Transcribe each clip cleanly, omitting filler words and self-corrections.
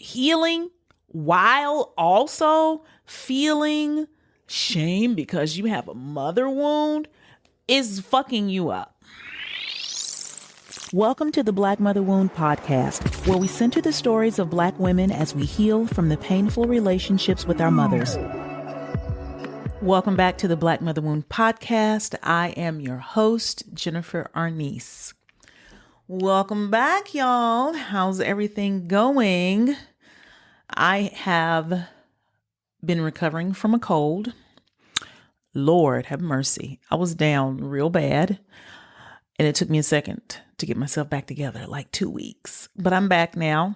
healing while also feeling shame because you have a mother wound is fucking you up. Welcome to the Black Mother Wound podcast, where we center the stories of Black women as we heal from the painful relationships with our mothers. Welcome back to the Black Mother Wound podcast. I am your host, Jennifer Arnice. Welcome back, y'all. How's everything going? I have been recovering from a cold. Lord have mercy. I was down real bad, and it took me a second to get myself back together, like 2 weeks. But I'm back now.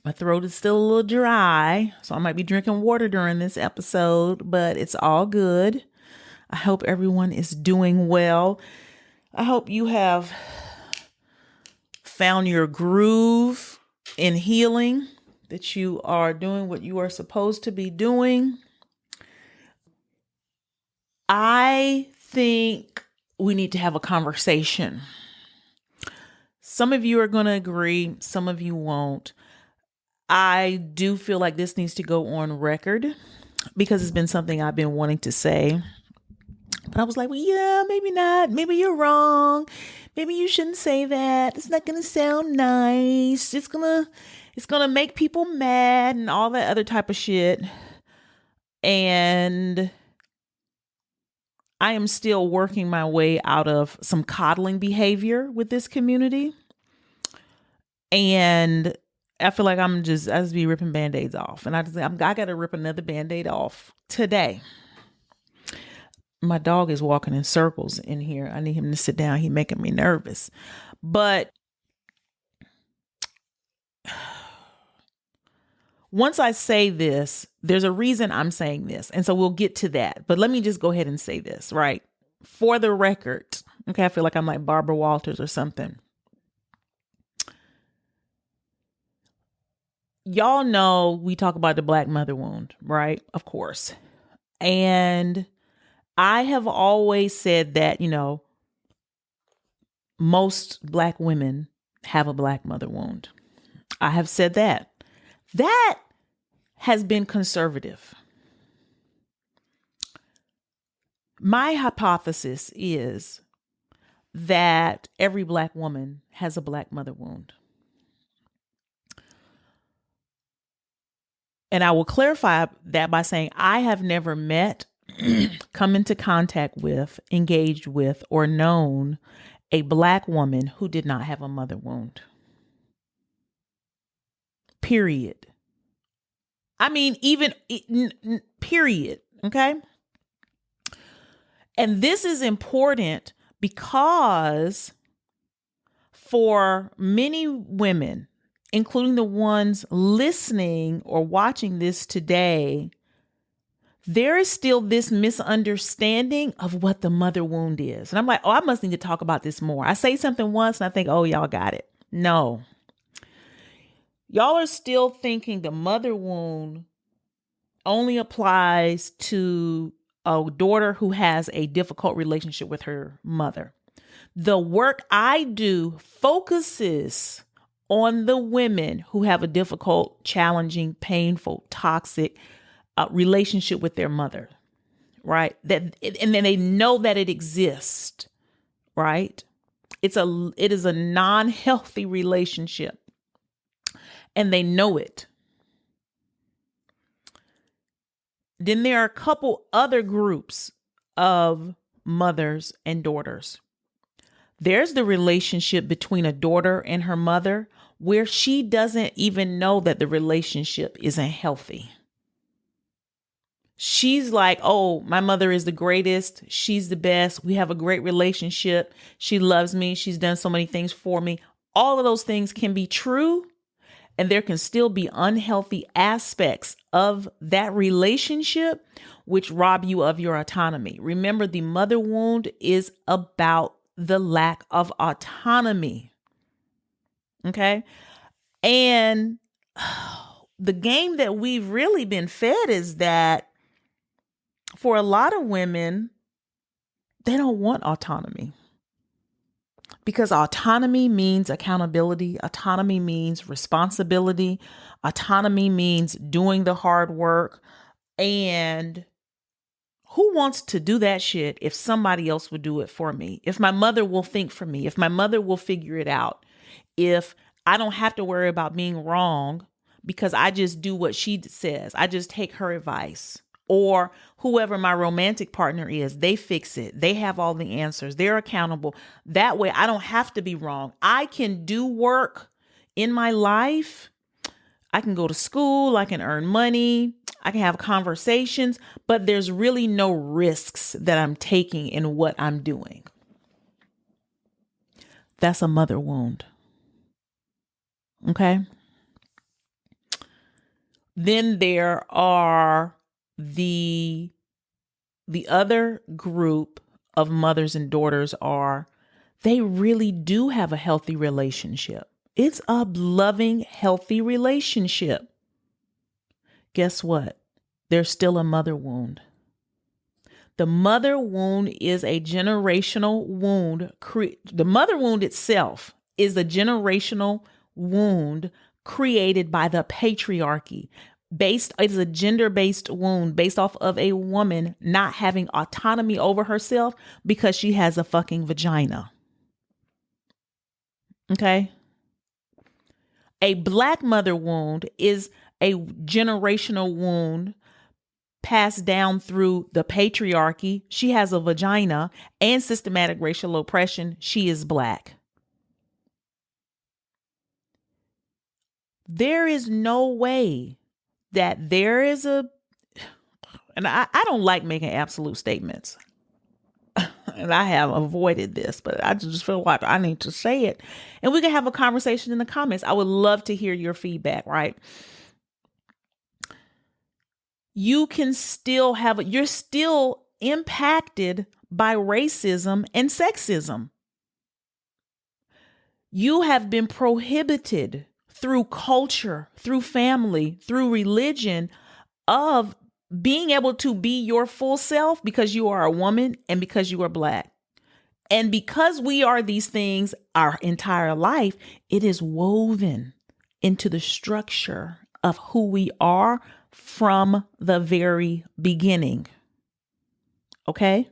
My throat is still a little dry, so I might be drinking water during this episode, but it's all good. I hope everyone is doing well. I hope you have found your groove in healing, that you are doing what you are supposed to be doing. I think we need to have a conversation. Some of you are going to agree, some of you won't. I do feel like this needs to go on record because it's been something I've been wanting to say. But I was like, well, yeah, maybe not. Maybe you're wrong. Maybe you shouldn't say that. It's not going to sound nice. It's going to make people mad and all that other type of shit. And I am still working my way out of some coddling behavior with this community. And I feel like I just be ripping Band-Aids off. And I got to rip another Band-Aid off today. My dog is walking in circles in here. I need him to sit down. He's making me nervous. But once I say this, there's a reason I'm saying this. And so we'll get to that. But let me just go ahead and say this, right? For the record. Okay, I feel like I'm like Barbara Walters or something. Y'all know we talk about the Black mother wound, right? Of course. And I have always said that, most Black women have a Black mother wound. I have said that. That has been conservative. My hypothesis is that every Black woman has a Black mother wound. And I will clarify that by saying I have never met, come into contact with, engaged with, or known a Black woman who did not have a mother wound. Period. I mean, period. Okay. And this is important because for many women, including the ones listening or watching this today, there is still this misunderstanding of what the mother wound is. And I'm like, I must need to talk about this more. I say something once and I think, y'all got it. No. Y'all are still thinking the mother wound only applies to a daughter who has a difficult relationship with her mother. The work I do focuses on the women who have a difficult, challenging, painful, toxic relationship with their mother, right? And then they know that it exists, right? It is a non-healthy relationship, and they know it. Then there are a couple other groups of mothers and daughters. There's the relationship between a daughter and her mother where she doesn't even know that the relationship isn't healthy. She's like, my mother is the greatest. She's the best. We have a great relationship. She loves me. She's done so many things for me. All of those things can be true. And there can still be unhealthy aspects of that relationship which rob you of your autonomy. Remember, the mother wound is about the lack of autonomy. Okay. And the game that we've really been fed is that for a lot of women, they don't want autonomy. Because autonomy means accountability. Autonomy means responsibility. Autonomy means doing the hard work. And who wants to do that shit if somebody else would do it for me? If my mother will think for me, if my mother will figure it out, if I don't have to worry about being wrong because I just do what she says, I just take her advice. Or whoever my romantic partner is, they fix it. They have all the answers. They're accountable. That way I don't have to be wrong. I can do work in my life. I can go to school. I can earn money. I can have conversations, but there's really no risks that I'm taking in what I'm doing. That's a mother wound. Okay. Then there are the other group of mothers and daughters they really do have a healthy relationship. It's a loving, healthy relationship. Guess what? There's still a mother wound. The mother wound is a generational wound. The mother wound itself is a generational wound created by the patriarchy. It's a gender-based wound based off of a woman not having autonomy over herself because she has a fucking vagina. Okay? A Black mother wound is a generational wound passed down through the patriarchy. She has a vagina and systematic racial oppression. She is Black. There is no way that there is and I don't like making absolute statements. And I have avoided this, but I just feel like I need to say it. And we can have a conversation in the comments. I would love to hear your feedback, right? You can still you're still impacted by racism and sexism. You have been prohibited through culture, through family, through religion of being able to be your full self because you are a woman and because you are Black. And because we are these things our entire life, it is woven into the structure of who we are from the very beginning. Okay?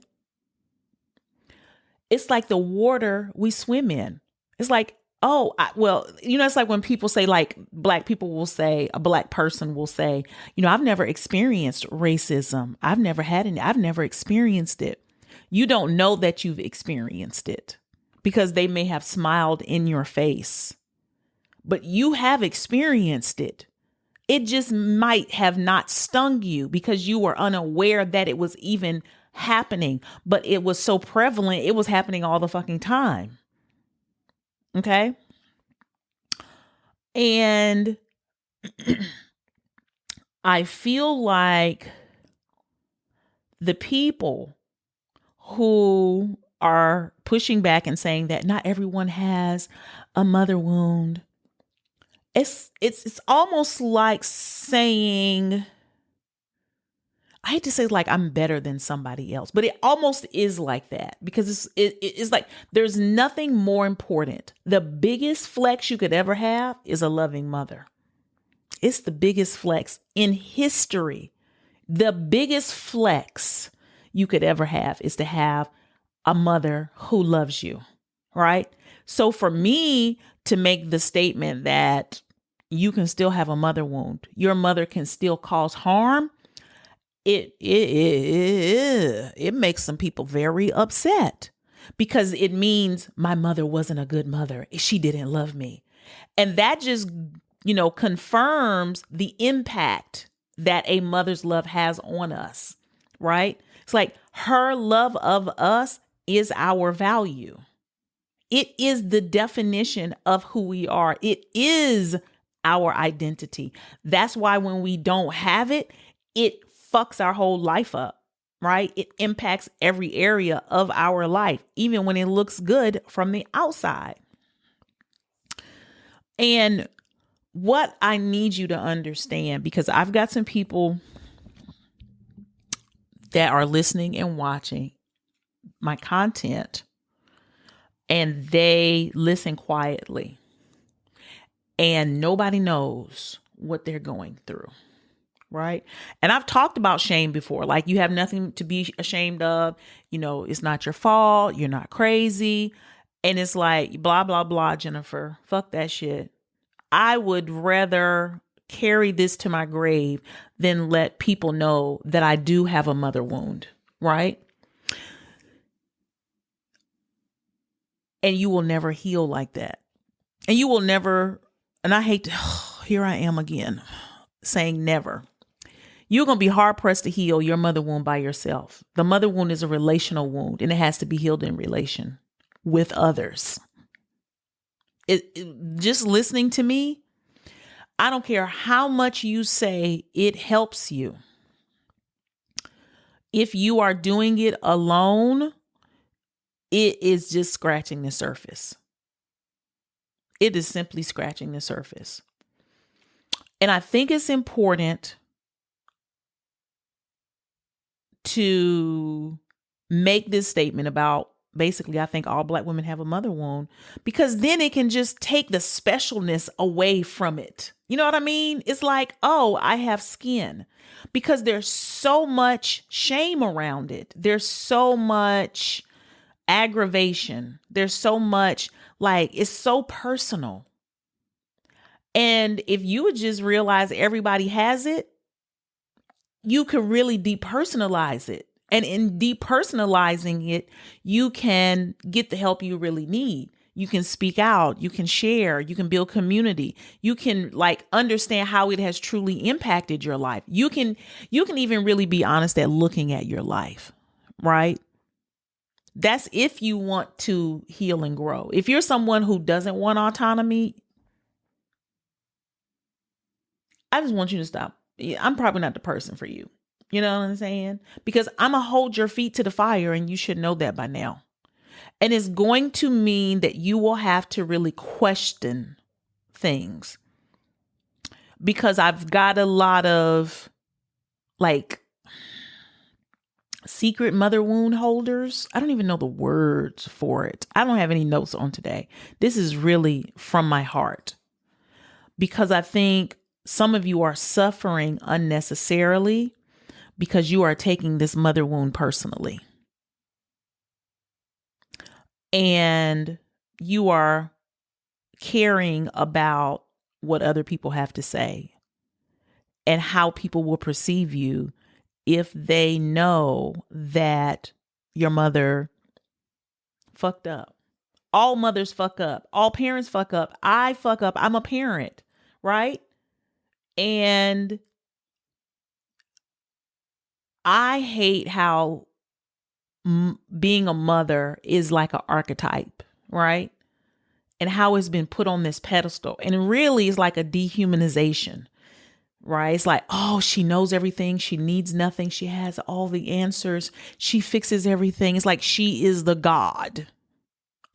It's like the water we swim in. It's like, it's like when people say, like, Black people will say, a Black person will say, I've never experienced racism. I've never experienced it. You don't know that you've experienced it because they may have smiled in your face, but you have experienced it. It just might have not stung you because you were unaware that it was even happening, but it was so prevalent. It was happening all the fucking time. Okay. And I feel like the people who are pushing back and saying that not everyone has a mother wound, it's almost like saying, I hate to say like I'm better than somebody else, but it almost is like that because it's like there's nothing more important. The biggest flex you could ever have is a loving mother. It's the biggest flex in history. The biggest flex you could ever have is to have a mother who loves you, right? So for me to make the statement that you can still have a mother wound, your mother can still cause harm, it makes some people very upset because it means my mother wasn't a good mother. She didn't love me. And that just, confirms the impact that a mother's love has on us, right? It's like her love of us is our value. It is the definition of who we are. It is our identity. That's why when we don't have it, it fucks our whole life up, right? It impacts every area of our life, even when it looks good from the outside. And what I need you to understand, because I've got some people that are listening and watching my content, and they listen quietly, and nobody knows what they're going through. Right. And I've talked about shame before. Like, you have nothing to be ashamed of. It's not your fault. You're not crazy. And it's like, blah, blah, blah, Jennifer. Fuck that shit. I would rather carry this to my grave than let people know that I do have a mother wound. Right. And you will never heal like that. And you will never. And I hate to, here I am again saying never. You're going to be hard pressed to heal your mother wound by yourself. The mother wound is a relational wound, and it has to be healed in relation with others. Just listening to me, I don't care how much you say it helps you. If you are doing it alone, it is just scratching the surface. It is simply scratching the surface. And I think it's important to make this statement about, basically, I think all Black women have a mother wound, because then it can just take the specialness away from it. You know what I mean? It's like, oh, I have skin, because there's so much shame around it. There's so much aggravation. There's so much, like, it's so personal. And if you would just realize everybody has it, you can really depersonalize it. And in depersonalizing it, you can get the help you really need. You can speak out, you can share, you can build community. You can understand how it has truly impacted your life. You can even really be honest at looking at your life, right? That's if you want to heal and grow. If you're someone who doesn't want autonomy, I just want you to stop. I'm probably not the person for you. You know what I'm saying? Because I'm going to hold your feet to the fire, and you should know that by now. And it's going to mean that you will have to really question things, because I've got a lot of secret mother wound holders. I don't even know the words for it. I don't have any notes on today. This is really from my heart, because I think some of you are suffering unnecessarily because you are taking this mother wound personally. And you are caring about what other people have to say and how people will perceive you if they know that your mother fucked up. All mothers fuck up. All parents fuck up. I fuck up. I'm a parent, right? And I hate how being a mother is like an archetype, right? And how it's been put on this pedestal. And really it's like a dehumanization, right? It's like, oh, she knows everything. She needs nothing. She has all the answers. She fixes everything. It's like she is the God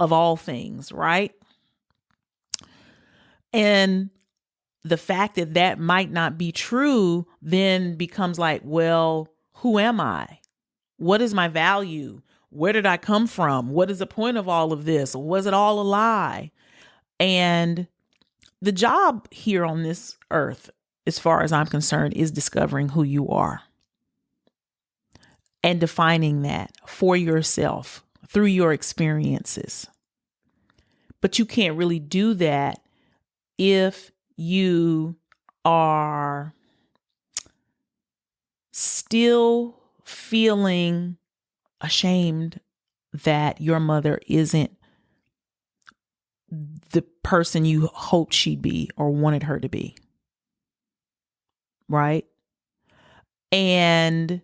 of all things, right? And the fact that that might not be true then becomes like, well, who am I? What is my value? Where did I come from? What is the point of all of this? Was it all a lie? And the job here on this earth, as far as I'm concerned, is discovering who you are and defining that for yourself through your experiences. But you can't really do that if you are still feeling ashamed that your mother isn't the person you hoped she'd be or wanted her to be. Right? And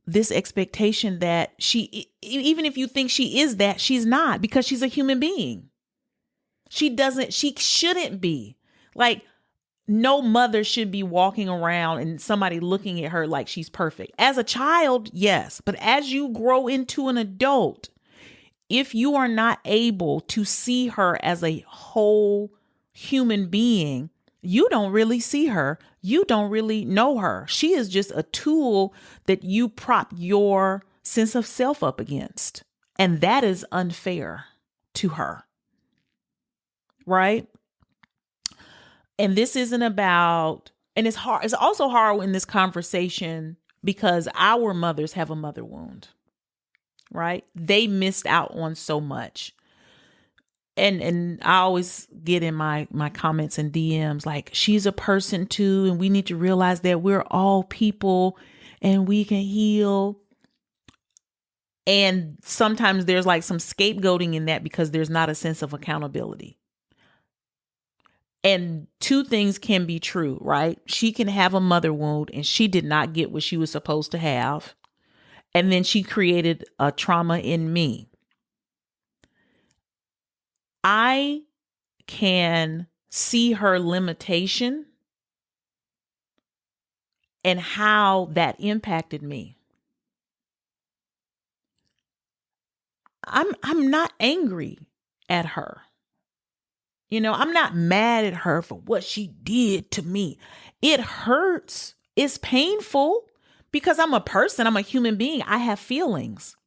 this expectation that she, even if you think she is that, she's not, because she's a human being. She shouldn't be. Like, no mother should be walking around and somebody looking at her like she's perfect. As a child, yes. But as you grow into an adult, if you are not able to see her as a whole human being, you don't really see her. You don't really know her. She is just a tool that you prop your sense of self up against. And that is unfair. to her, right? And this isn't about, and it's hard. It's also hard in this conversation because our mothers have a mother wound, right? They missed out on so much. And I always get in my comments and DMs like, she's a person too, and we need to realize that we're all people and we can heal. And sometimes there's like some scapegoating in that because there's not a sense of accountability. And two things can be true, right? She can have a mother wound and she did not get what she was supposed to have. And then she created a trauma in me. I can see her limitation and how that impacted me. I'm not angry at her. You know, I'm not mad at her for what she did to me. It hurts. It's painful because I'm a person. I'm a human being. I have feelings.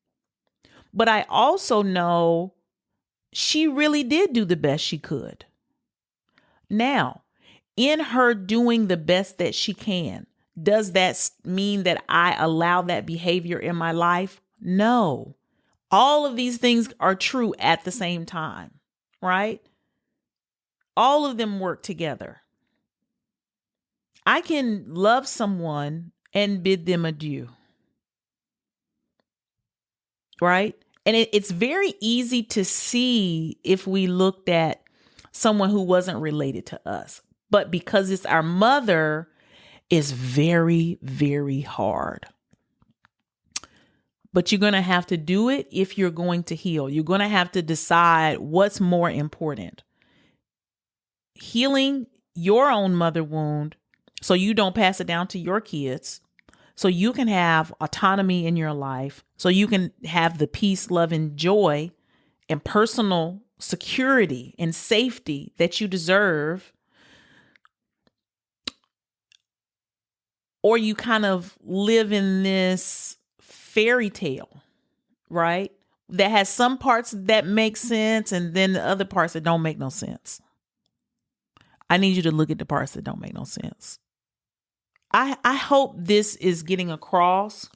But I also know she really did do the best she could. Now, in her doing the best that she can, does that mean that I allow that behavior in my life? No. All of these things are true at the same time, right? All of them work together. I can love someone and bid them adieu, right? And it's very easy to see if we looked at someone who wasn't related to us. But because it's our mother, it's very, very hard. But you're going to have to do it if you're going to heal. You're going to have to decide what's more important. Healing your own mother wound so you don't pass it down to your kids, so you can have autonomy in your life, so you can have the peace, love, and joy and personal security and safety that you deserve. Or you kind of live in this fairy tale, right? That has some parts that make sense and then the other parts that don't make no sense. I need you to look at the parts that don't make no sense. I hope this is getting across.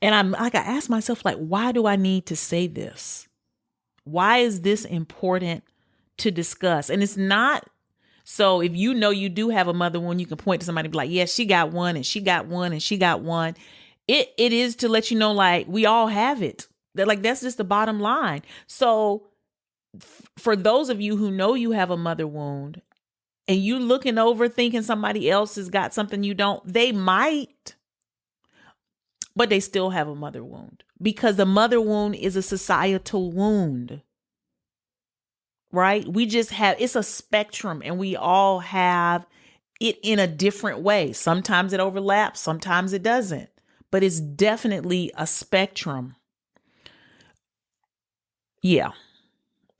And I ask myself, like, why do I need to say this? Why is this important to discuss? And it's not, so if you know you do have a mother wound, you can point to somebody and be like, yeah, she got one and she got one and she got one. It is to let you know, like, we all have it. That, like, that's just the bottom line. So for those of you who know you have a mother wound and you looking over thinking somebody else has got something you don't, they might, but they still have a mother wound because the mother wound is a societal wound, right? We just have, it's a spectrum and we all have it in a different way. Sometimes it overlaps, sometimes it doesn't, but it's definitely a spectrum. Yeah,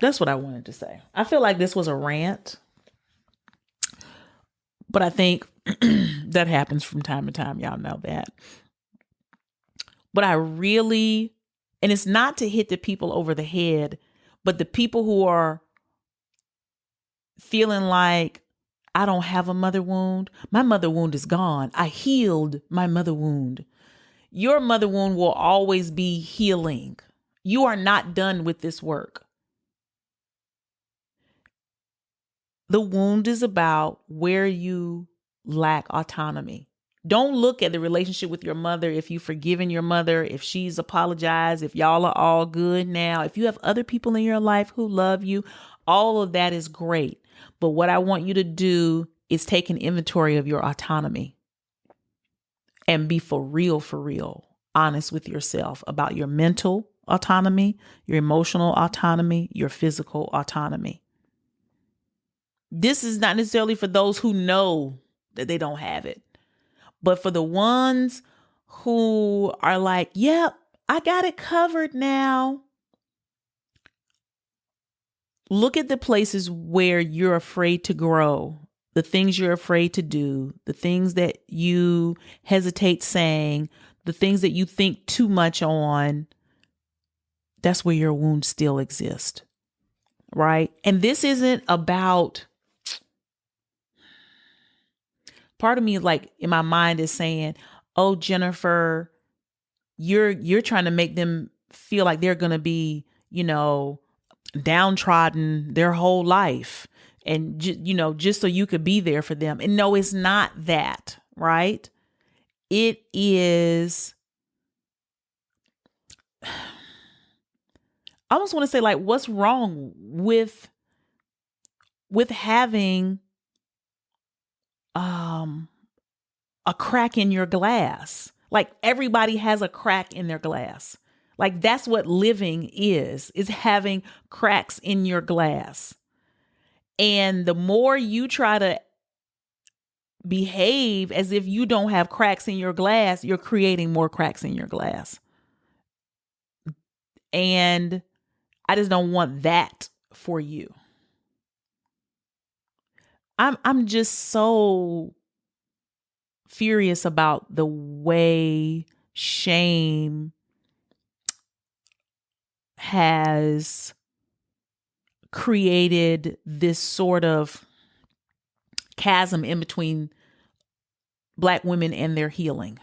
that's what I wanted to say. I feel like this was a rant, but I think that happens from time to time. Y'all know that. But I really, and it's not to hit the people over the head, but the people who are feeling like, I don't have a mother wound. My mother wound is gone. I healed my mother wound. Your mother wound will always be healing. You are not done with this work. The wound is about where you lack autonomy. Don't look at the relationship with your mother, if you've forgiven your mother, if she's apologized, if y'all are all good now, if you have other people in your life who love you, all of that is great. But what I want you to do is take an inventory of your autonomy and be for real, honest with yourself about your mental autonomy, your emotional autonomy, your physical autonomy. This is not necessarily for those who know that they don't have it, but for the ones who are like, yep, I got it covered now. Look at the places where you're afraid to grow, the things you're afraid to do, the things that you hesitate saying, the things that you think too much on. that's where your wounds still exist. Right. And this isn't about, part of me like in my mind is saying, oh, Jennifer, you're trying to make them feel like they're going to be, downtrodden their whole life. And, just so you could be there for them. And no, it's not that, right? It is, I almost want to say like, what's wrong with having a crack in your glass? Like everybody has a crack in their glass. Like that's what living is having cracks in your glass. And the more you try to behave as if you don't have cracks in your glass, you're creating more cracks in your glass. And I just don't want that for you. I'm just so furious about the way shame has created this sort of chasm in between Black women and their healing.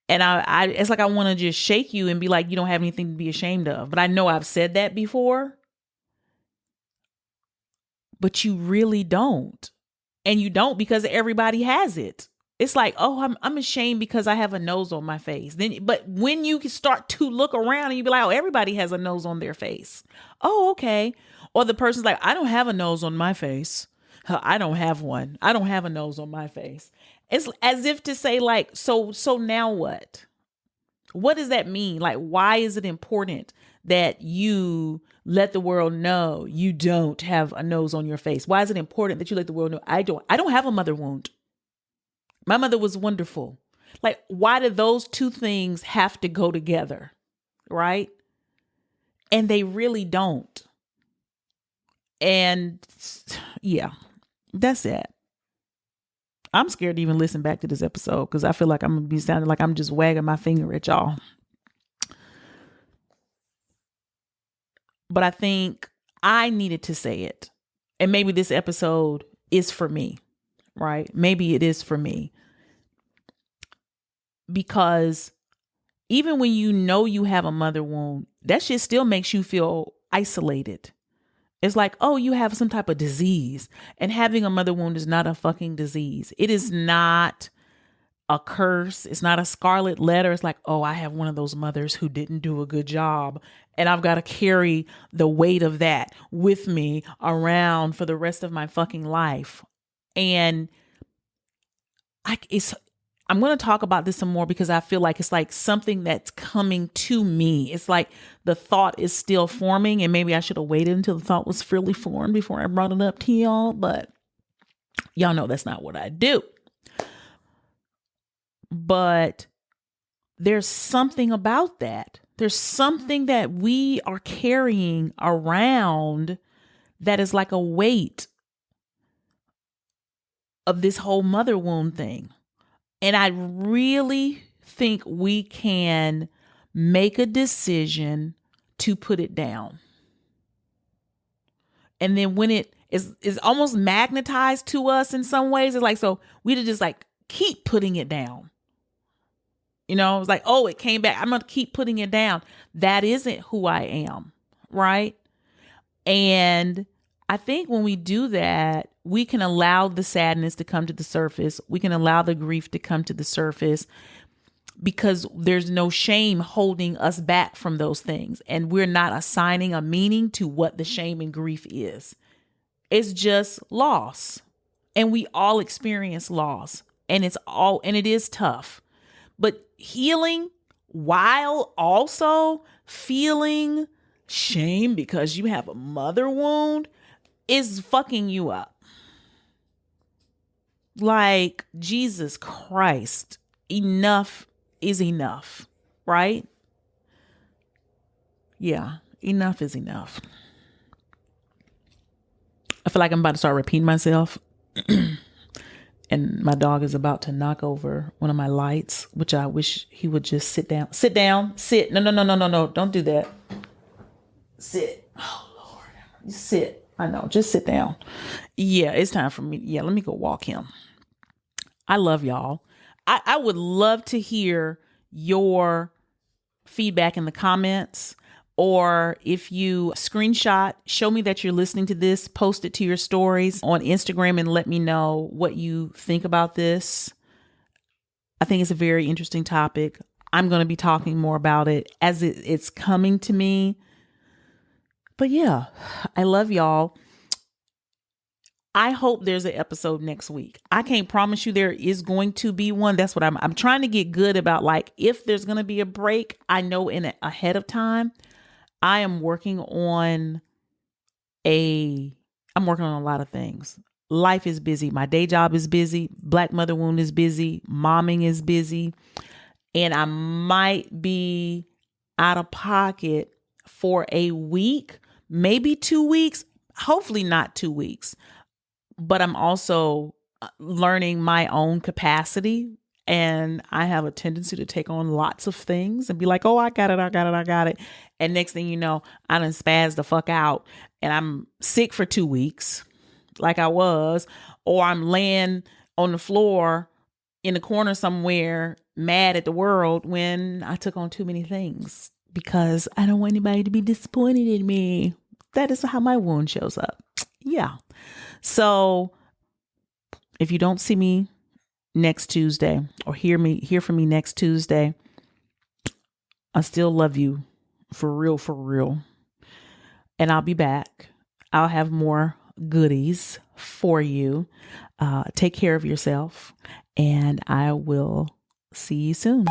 And I it's like I want to just shake you and be like, you don't have anything to be ashamed of. But I know I've said that before. But you really don't. And you don't because everybody has it. It's like, oh, I'm ashamed because I have a nose on my face. But when you start to look around and you be like, oh, everybody has a nose on their face. Oh, okay. Or the person's like, I don't have a nose on my face. I don't have one. I don't have a nose on my face. It's as if to say like, so now what? What does that mean? Like, why is it important that you let the world know you don't have a nose on your face? Why is it important that you let the world know I don't have a mother wound? My mother was wonderful. Like, why do those two things have to go together? Right? And they really don't. And yeah, that's it. I'm scared to even listen back to this episode because I feel like I'm going to be sounding like I'm just wagging my finger at y'all. But I think I needed to say it. And maybe this episode is for me, right? Maybe it is for me. Because even when you know you have a mother wound, that shit still makes you feel isolated. It's like, oh, you have some type of disease. And having a mother wound is not a fucking disease. It is not a curse. It's not a scarlet letter. It's like, oh, I have one of those mothers who didn't do a good job. And I've got to carry the weight of that with me around for the rest of my fucking life. And I'm going to talk about this some more because I feel like it's like something that's coming to me. It's like the thought is still forming, and maybe I should have waited until the thought was fully formed before I brought it up to y'all. But y'all know that's not what I do. But there's something about that. There's something that we are carrying around that is like a weight of this whole mother wound thing. And I really think we can make a decision to put it down. And then when it is almost magnetized to us in some ways, it's like, so we to just like keep putting it down. You know, it's like, oh, it came back. I'm going to keep putting it down. That isn't who I am. Right. And I think when we do that, we can allow the sadness to come to the surface. We can allow the grief to come to the surface because there's no shame holding us back from those things. And we're not assigning a meaning to what the shame and grief is. It's just loss. And we all experience loss. And it is tough. But healing while also feeling shame because you have a mother wound is fucking you up. Like, Jesus Christ, enough is enough, right? Yeah, enough is enough. I feel like I'm about to start repeating myself. And my dog is about to knock over one of my lights, which I wish he would just sit down. Sit down. Sit. No, no, no, no, no, no. Don't do that. Sit. Oh, Lord. Sit. I know. Just sit down. Yeah, it's time for me. Yeah, let me go walk him. I love y'all. I would love to hear your feedback in the comments, or if you screenshot, show me that you're listening to this, post it to your stories on Instagram and let me know what you think about this. I think it's a very interesting topic. I'm going to be talking more about it as it's coming to me. But yeah, I love y'all. I hope there's an episode next week. I can't promise you there is going to be one. That's what I'm trying to get good about. Like, if there's going to be a break, I know ahead of time. I am working on a lot of things. Life is busy. My day job is busy. Black Mother Wound is busy. Momming is busy. And I might be out of pocket for a week, maybe 2 weeks, hopefully not 2 weeks. But I'm also learning my own capacity. And I have a tendency to take on lots of things and be like, oh, I got it. And next thing you know, I done spaz the fuck out and I'm sick for 2 weeks like I was, or I'm laying on the floor in the corner somewhere mad at the world when I took on too many things because I don't want anybody to be disappointed in me. That is how my wound shows up. Yeah. So if you don't see me next Tuesday or hear from me next Tuesday, I still love you for real. And I'll be back. I'll have more goodies for you. Take care of yourself and I will see you soon.